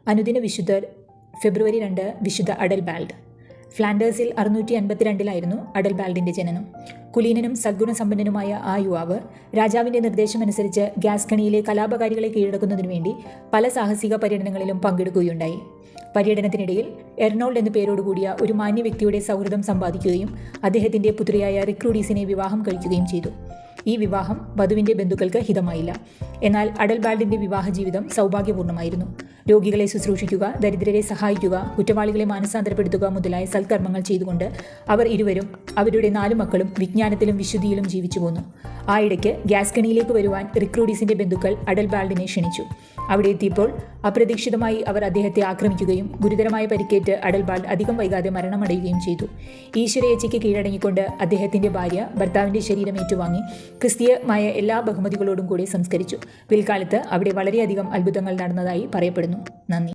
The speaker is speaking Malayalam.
അനുദിന വിശുദ്ധർ ഫെബ്രുവരി 2 വിശുദ്ധ അഡൽബാൽഡ്. ഫ്ലാൻഡേഴ്സിൽ 652 അഡൽബാൽഡിൻ്റെ ജനനം. കുലീനനും സദ്ഗുണസമ്പന്നനുമായ ആ യുവാവ് രാജാവിൻ്റെ നിർദ്ദേശമനുസരിച്ച് ഗ്യാസ്കണിയിലെ കലാപകാരികളെ കീഴടക്കുന്നതിനു വേണ്ടി പല സാഹസിക പര്യടനങ്ങളിലും പങ്കെടുക്കുകയുണ്ടായി. പര്യടനത്തിനിടയിൽ എർണോൾഡ് എന്നു പേരോടുകൂടിയ ഒരു മാന്യ വ്യക്തിയുടെ സൗഹൃദം സമ്പാദിക്കുകയും അദ്ദേഹത്തിൻ്റെ പുത്രിയായ റിക്രൂഡീസിനെ വിവാഹം കഴിക്കുകയും ചെയ്തു. ഈ വിവാഹം വധുവിൻ്റെ ബന്ധുക്കൾക്ക് ഹിതമായില്ല. എന്നാൽ അഡൽബാൽഡിൻ്റെ വിവാഹ ജീവിതം സൗഭാഗ്യപൂർണ്ണമായിരുന്നു. രോഗികളെ ശുശ്രൂഷിക്കുക, ദരിദ്രരെ സഹായിക്കുക, കുറ്റവാളികളെ മാനസാന്തരപ്പെടുത്തുക മുതലായ സൽക്കർമ്മങ്ങൾ ചെയ്തുകൊണ്ട് അവർ ഇരുവരും അവരുടെ 4 മക്കളും വിജ്ഞാനത്തിലും വിശുദ്ധിയിലും ജീവിച്ചു പോന്നു. ആ ഇടയ്ക്ക് ഗ്യാസ്കണിയിലേക്ക് വരുവാൻ റിക്രൂഡീസിൻ്റെ ബന്ധുക്കൾ അഡൽബാൽഡിനെ ക്ഷണിച്ചു. അവിടെ എത്തിയപ്പോൾ അപ്രതീക്ഷിതമായി അവർ അദ്ദേഹത്തെ ആക്രമിക്കുകയും ഗുരുതരമായ പരിക്കേറ്റ് അഡൽബാൽഡ് അധികം വൈകാതെ മരണമടയുകയും ചെയ്തു. ഈശ്വരേച്ഛയ്ക്ക് കീഴടങ്ങിക്കൊണ്ട് അദ്ദേഹത്തിൻ്റെ ഭാര്യ ഭർത്താവിൻ്റെ ശരീരം ഏറ്റുവാങ്ങി ക്രിസ്തീയമായ എല്ലാ ബഹുമതികളോടും കൂടി സംസ്കരിച്ചു. പിൽക്കാലത്ത് അവിടെ വളരെയധികം അത്ഭുതങ്ങൾ നടന്നതായി പറയപ്പെടുന്നു. നന്ദി.